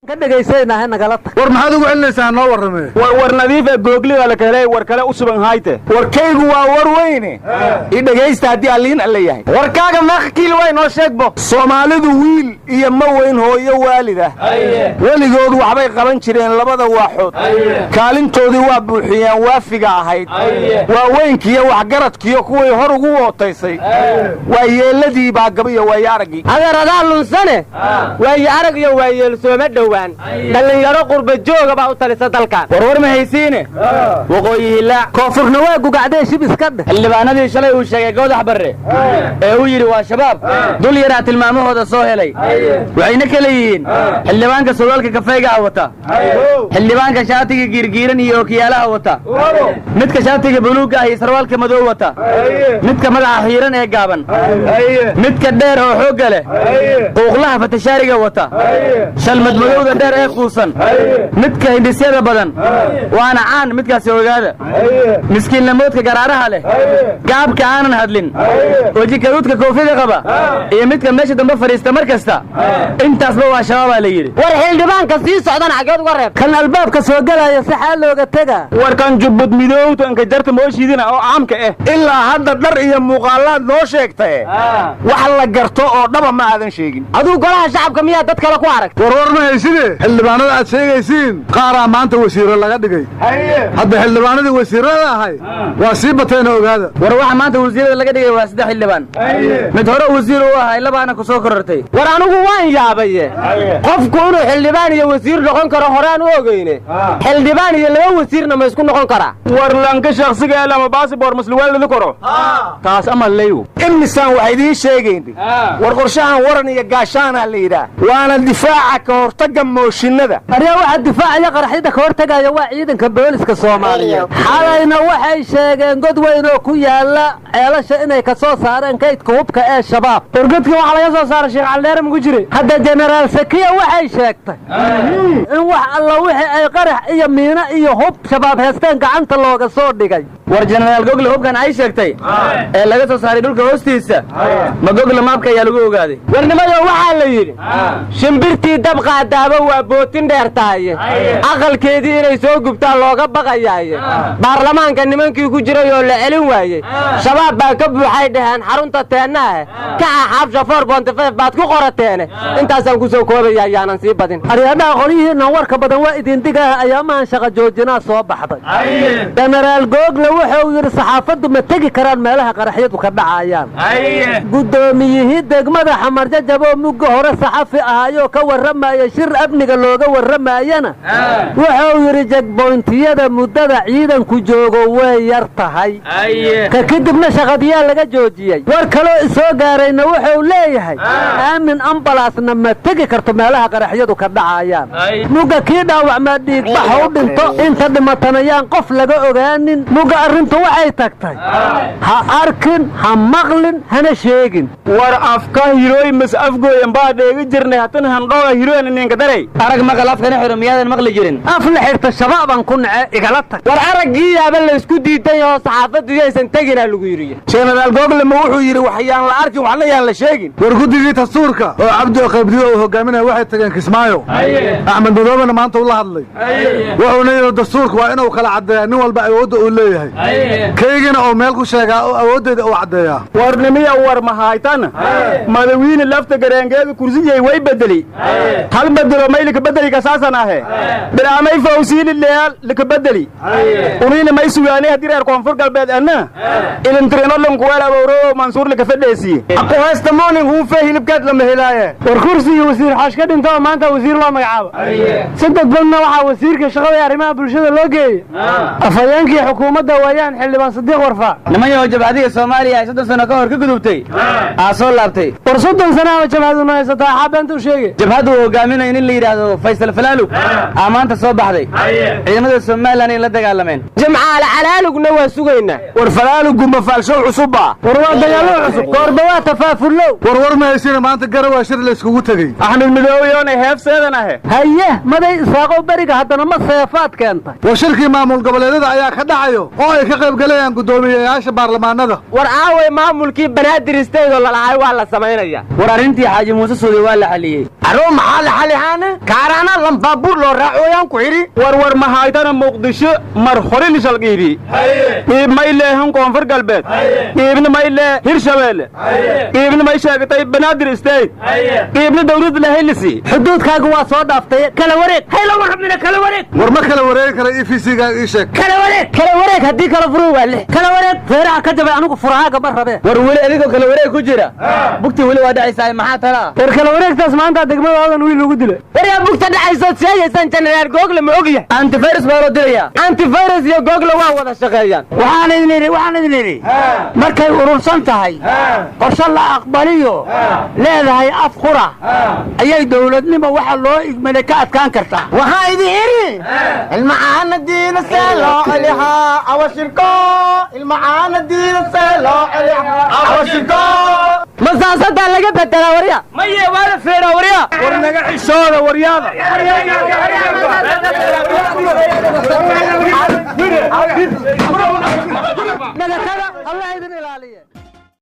kadhagaysayna nagalata war maxaad ugu celinaysaa noo warramee war nadiif ee googliga la kale war kale u suban hayte warkaygu waa war weyne i dhagaysta haddii alliin alla yahay warkaaga meeqkiil way noo sheegbo soomaalidu wiil iyo ma weyn hooyo waalida weligoodu waxbay qaban jireen labada waaxood kaalintoodii waa buuxiyeen waafiga ahayd waa weynkiiyo waxgaradkiiyo kuway hor ugu wootaysay waa yeelladii baa gabiyo waayo araggii adeeradaa lunsane waayo arag iyo waayeel sooma dhowaan dhallinyaro qurba jooga baa u talisa dalkan war ma haysiine waqooyi hilaac koonfurna waa gugacdee shib iska dheh xildhibaanadii shalay uu sheegay goodax barre ee uu yidhi waa shabaab dul yaraa tilmaamahooda soo helay waxayna kala yihiin xildhibaanka surwaalka kafeegaha wata xildhibaanka shaatiga giirgiiran iyo ookiyaalaha wata midka shaatiga buluugga ah iyo sarwaalka madow wata midka madaxa xiiran ee gaaban midka dheer oo xoogga leh quuqlaha fatashaariga wata shalmad madowda dheer ee quusan midka hindhisyada badan waana caan midkaasi ogaada miskiinlamoodka garaaraha leh gaabka aanan hadlin weji karuudka koofida qaba iyo midka meesha dambe fadhiista mar kasta intaasba waa shabaabaa la yidhi war xildhibaanka sii socdana xaggeed uga reeb kan albaabka soo gelaya si xaal looga tega war kan jubbud midowta inka jarta mooshiidina oo caamka ah ilaa hadda dhar iyo muuqaalaad noo sheegtae wax la garto oo dhaba ma aadan sheegin aduu golaha shacabka miyaa dad kale ku arag war ma hayside xildhibaanada aad sheegaysiin qaaraa maanta wasiiro laga dhigay hadda xildhibaanadii wasiirada ahay waa sii bateena ogaada war waxa maanta wasiirada laga dhigay waa 3 xildhibaan mid hore wasiir u ahaa labaana ku soo korortay war anigu waan yaabaye qofku inuu xildhibaan iyo wasiir noqon karo horaan u ogeyne xildhibaan iyo laba wasiirna ma isku noqon karaa war lanka shakhsiga ama baasboor musliwaalada koro taas ama leeyo imnisaan waxa idin sheegayn war qorshahan waran iyo gaashaana la yiraahdo waana difaaca ka hortaga mooshinada ariya waxa difaacaya qaraxida ka hortagaya waa ciidanka booliska Soomaaliyeed xalayna waxay sheegeen god weyn oo ku yaala ceelasha inay ka soo saareen kaydka hubka ee shabaab wargadka waxa laga soo saaray Sheekh Caldeer ma ku jiray hadda General Sakiya waxay sheegtay in wax alla wixii ay qarax iyo miina iyo hub shabaab heesteen gacanta looga soo dhigay war General Google hubkan ay sheegtay ee laga soo saaray dhulka hoostiisa ma Google maapka ayaa lagu ogaaday warnimada waxa la yiri shimbirtii dab qaadaaba waa bootin dheertaaye aqalkeedii inay soo gubtaan looga baqayaaye baarlamaanka nimankii ku jiray oo la celin waayay shabaab baa ka buuxay dhahan xarunta teenaha ka xabsha 4.5 baad ku qorateen intaasaan ku soo koobaya ayaanan sii badin ariyada qolihiina warka badan waa idin digaa ayaamaan shaqo joojina soo baxday General Google wuxuu yiri saxaafadu ma tagi karaan meelaha qaraxyadu ka dhacayaan gudoomiyihii degmada Xamar Jajabo mugga hore saxafi ahaayo ka waramaya shir abniga looga waramayana wuxuu yiri checkpointiyada muddada ciidanku joogo way yar tahay ka kadibna shaqadiya laga joojiyay war kale soo gaarayna wuxuu leeyahay aamin ambalaasna ma tagi karto meelaha qaraxyadu ka dhacayaan mugga kii dhaawac ma dhiig bax u dhinto inta dhimatanayaan qof laga ogaanin mugga arrintu waxay tagtay ha arkin ha maqlin hana sheegin war afka hirooy mas afgooyan baa dheega jirnay hatan handhooga hirooyn ninka daray arag maqal afkana xiro miyaadan maqli jirin af la xirta shabaaban ku nacay igala tag war araggii yaaba la isku diiday oo saxaafadu yeysan tagina lagu yiri General Google ma wuxuu yiri waxyaan la arkin wax la yaan la sheegin war gudigii dastuurka oo Cabdi Qaybdiyo oo hogaaminaya waxay tageen Kismaayo Axmed Madoobana maanta uu la hadlay wuxuuna yiri dastuurku waa inuu kala cadeeyo nin walba awoodda uu leeyahay kaygina oo meel ku sheegaa oo awoodeeda uu cadeeyaa warnimiya war ma haytan madawiina lafta gareengeeda kursigay way bedeli hal bedelo maylka bedeli ka saasanahe bilaamay fawsiil leeyal lika bedeli uriina may sugaanay hadir reer koonfur galbeed anna ilin tirino lan ku wala bawro Mansuur lika fadheesi aqoonsta morning uu fahilibkaad lama helaaye war kursiga wasiir xash ka dhinto maanta wasiir loo magacaabo saddex badna waxa wasiirka shaqada arrimaha bulshada loo geeyay afayeenkii xukuumadda waayaan xildhibaan Sadiq Warfa nimayo jabhadiga Soomaaliya ay 3 sano ka hor ka gudubtay soo laabtay war 3 sano jabhadu ma haysataa xaabanta u sheegay jabhadu hogaaminay in la yiraahdo Faysal Falaalug amaanta soo baxday ciidamada Soomaaliland in la dagaalameen Jamcaal Calaalugna waa sugayna war Falaalug ma faalsho cusubba war waa dagaalo cusub koorba waa tafaafulow war ma haysin maanta garawa shir la iskugu tagay Axmed Midowyoon ay heefseedanahay haye maday isaaqo bariga hadana ma seefaad keentay war shirkii maamul goboleedyada ayaa ka dhacayo oo ay ka qayb galayaan gudoomiyayaasha baarlamaanada war aaway maamulkii banaadir isteedo la lahay waa la sameynaya war arintii Xaaji Muuse Suudi waa la xaliyay aroo maxaa la xaliyaa aqaane kaarana lambaabuur loo raacooyaan ku xidhi warwar mahaydana muqdisho mar hore lishal qiibi qiib ma ileehan koonfur galbeed qiibna ma ilee hirshabeelle qiibna may sheegatay banaadir state qiibna dawlad lahaylisi xuduudkaagu waa soo dhaaftay kala wareeg hayla warabina kala wareeg war ma kala wareegi kara EFC-ga ii sheeg kala wareeg haddii kala furu waa lix kala wareeg feeraha ka jabay anigu furahaaga ma rabe war weli adigoo kala wareeg ku jira bugti weli waa dhacaysaa maxaa talaa war kala wareegtaas maanta degmadoodan wiil ugu dilay waryaa bugta dhacayso sheegaysan jeneraal google ma ogyahay antivirus baa loo diraya antivirus iyo google waa wada shaqeeyaan waxaan idin idhi markay urursan tahay qorshe la aqbaliyo leedahay af qura ayay dowladnimo waxa loo igmada ka adkaan kartaa waxaan idin idhi ilmacaana diina see loo celihaa awashirko ilmacaana diina see loo celihaa awashirko masaasadaa laga bedelaa warya maye waa la feeraa warya war naga xishooda waryaada nagakada allah idin ilaaliye